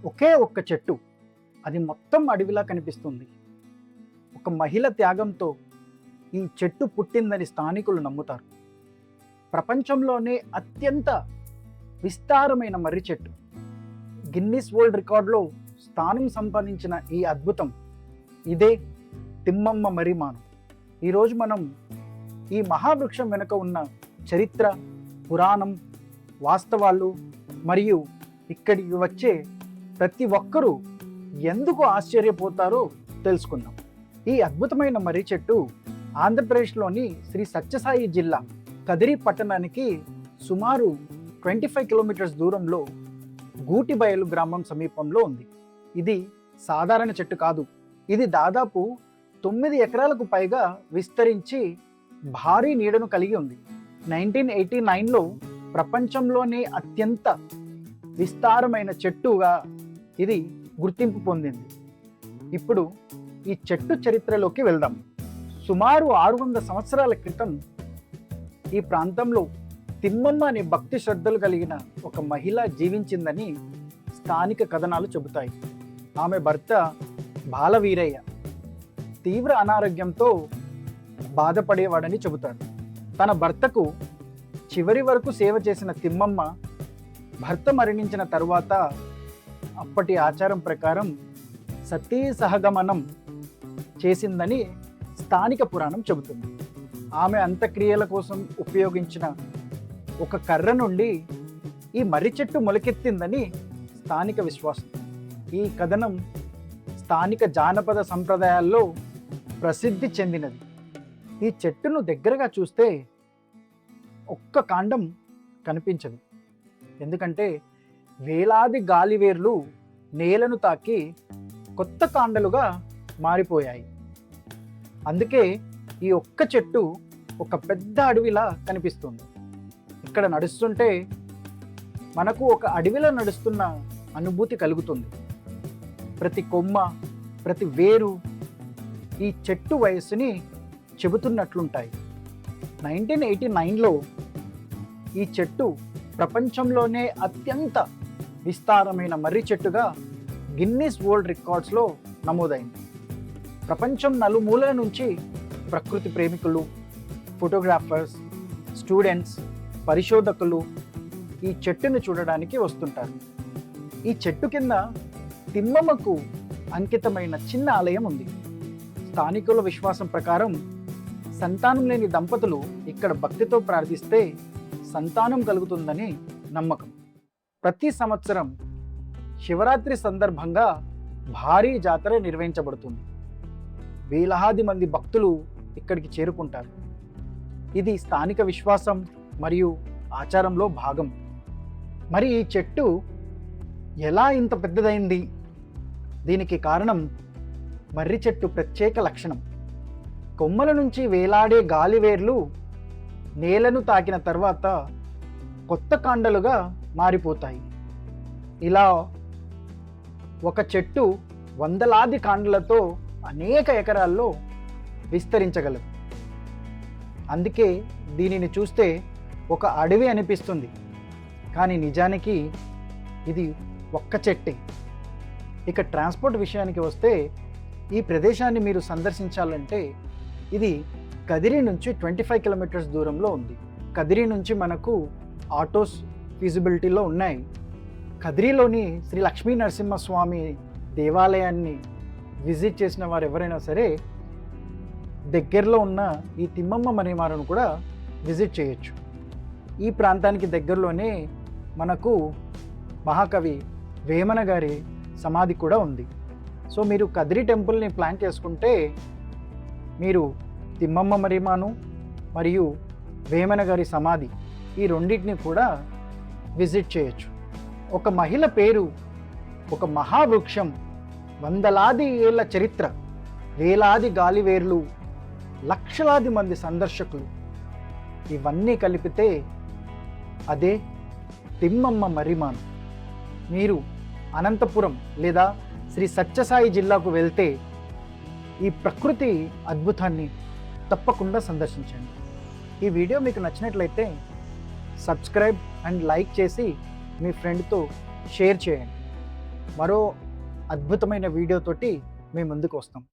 ఒకే ఒక్క చెట్టు, అది మొత్తం అడవిలా కనిపిస్తుంది. ఒక మహిళ త్యాగంతో ఈ చెట్టు పుట్టిందని స్థానికులు నమ్ముతారు. ప్రపంచంలోనే అత్యంత విస్తారమైన మర్రి చెట్టు, గిన్నిస్ వరల్డ్ రికార్డులో స్థానం సంపాదించిన ఈ అద్భుతం ఇదే తిమ్మమ్మ మర్రిమాను. ఈరోజు మనం ఈ మహావృక్షం వెనుక ఉన్న చరిత్ర, పురాణం, వాస్తవాలు మరియు ఇక్కడికి వచ్చే ప్రతి ఒక్కరూ ఎందుకు ఆశ్చర్యపోతారో తెలుసుకుందాం. ఈ అద్భుతమైన మర్రి చెట్టు ఆంధ్రప్రదేశ్లోని శ్రీ సత్యసాయి జిల్లా కదిరి పట్టణానికి సుమారు 25 కిలోమీటర్స్ దూరంలో గూటిబయలు గ్రామం సమీపంలో ఉంది. ఇది సాధారణ చెట్టు కాదు. ఇది దాదాపు 9 ఎకరాలకు పైగా విస్తరించి భారీ నీడను కలిగి ఉంది. 1989లో ప్రపంచంలోనే అత్యంత విస్తారమైన చెట్టుగా ఇది గుర్తింపు పొందింది. ఇప్పుడు ఈ చెట్టు చరిత్రలోకి వెళ్దాం. సుమారు 600 సంవత్సరాల క్రితం ఈ ప్రాంతంలో తిమ్మమ్మ అనే భక్తి శ్రద్ధలు కలిగిన ఒక మహిళ జీవించిందని స్థానిక కథనాలు చెబుతాయి. ఆమె భర్త బాలవీరయ్య తీవ్ర అనారోగ్యంతో బాధపడేవాడని చెబుతారు. తన భర్తకు చివరి వరకు సేవ చేసిన తిమ్మమ్మ భర్త మరణించిన తరువాత అప్పటి ఆచారం ప్రకారం సతీ సహగమనం చేసిందని స్థానిక పురాణం చెబుతుంది. ఆమె అంత్యక్రియల కోసం ఉపయోగించిన ఒక కర్ర నుండి ఈ మర్రి చెట్టు మొలకెత్తిందని స్థానిక విశ్వాసం. ఈ కథనం స్థానిక జానపద సంప్రదాయాల్లో ప్రసిద్ధి చెందినది. ఈ చెట్టును దగ్గరగా చూస్తే ఒక్క కాండం కనిపించదు, ఎందుకంటే వేలాది గాలివేర్లు నేలను తాకి కొత్త కాండలుగా మారిపోయాయి. అందుకే ఈ ఒక్క చెట్టు ఒక పెద్ద అడవిలా కనిపిస్తుంది. ఇక్కడ నడుస్తుంటే మనకు ఒక అడవిలో నడుస్తున్న అనుభూతి కలుగుతుంది. ప్రతి కొమ్మ, ప్రతి వేరు ఈ చెట్టు వయస్సుని చెబుతున్నట్లుంటాయి. 1989లో ఈ చెట్టు ప్రపంచంలోనే అత్యంత విస్తారమైన మర్రి చెట్టుగా గిన్నిస్ వరల్డ్ రికార్డ్స్లో నమోదైంది. ప్రపంచం నలుమూలల నుంచి ప్రకృతి ప్రేమికులు, ఫోటోగ్రాఫర్స్, స్టూడెంట్స్, పరిశోధకులు ఈ చెట్టును చూడడానికి వస్తుంటారు. ఈ చెట్టు కింద తిమ్మమ్మకు అంకితమైన చిన్న ఆలయం ఉంది. స్థానికుల విశ్వాసం ప్రకారం సంతానం లేని దంపతులు ఇక్కడ భక్తితో ప్రార్థిస్తే సంతానం కలుగుతుందని నమ్మకం. ప్రతి సంవత్సరం శివరాత్రి సందర్భంగా భారీ జాతర నిర్వహించబడుతుంది. వేలాది మంది భక్తులు ఇక్కడికి చేరుకుంటారు. ఇది స్థానిక విశ్వాసం మరియు ఆచారంలో భాగం. మరి ఈ చెట్టు ఎలా ఇంత పెద్దదైంది? దీనికి కారణం మర్రి చెట్టు ప్రత్యేక లక్షణం. కొమ్మల నుంచి వేలాడే గాలివేర్లు నేలను తాకిన తర్వాత కొత్త కాండలుగా మారిపోతాయి. ఇలా ఒక చెట్టు వందలాది కాండలతో అనేక ఎకరాల్లో విస్తరించగలదు. అందుకే దీనిని చూస్తే ఒక అడవి అనిపిస్తుంది, కానీ నిజానికి ఇది ఒక్క చెట్టే. ఇక ట్రాన్స్పోర్ట్ విషయానికి వస్తే ఈ ప్రదేశాన్ని మీరు సందర్శించాలంటే ఇది కదిరి నుంచి 25 కిలోమీటర్స్ దూరంలో ఉంది. కదిరి నుంచి మనకు ఆటోస్ ఫీజిబిలిటీలో ఉన్నాయి. కదిరిలోని శ్రీ లక్ష్మీ నరసింహస్వామి దేవాలయాన్ని విజిట్ చేసిన వారు ఎవరైనా సరే దగ్గరలో ఉన్న ఈ తిమ్మమ్మ మర్రిమానును కూడా విజిట్ చేయొచ్చు. ఈ ప్రాంతానికి దగ్గరలోనే మనకు మహాకవి వేమన గారి సమాధి కూడా ఉంది. సో మీరు కదిరి టెంపుల్ని ప్లాన్ చేసుకుంటే మీరు తిమ్మమ్మ మర్రిమాను మరియు వేమన గారి సమాధి ఈ రెండింటిని కూడా విజిట్ చేయొచ్చు. ఒక మహిళ పేరు, ఒక మహావృక్షం, వందలాది ఏళ్ల చరిత్ర, వేలాది గాలివేర్లు, లక్షలాది మంది సందర్శకులు, ఇవన్నీ కలిపితే అదే తిమ్మమ్మ మర్రిమాను. మీరు అనంతపురం లేదా శ్రీ సత్యసాయి జిల్లాకు వెళ్తే ఈ ప్రకృతి అద్భుతాన్ని తప్పకుండా సందర్శించండి. ఈ వీడియో మీకు నచ్చినట్లయితే సబ్స్క్రైబ్ అండ్ లైక్ చేసి మీ ఫ్రెండ్తో షేర్ చేయండి. మరో అద్భుతమైన వీడియోతోటి మీ ముందుకు వస్తాం.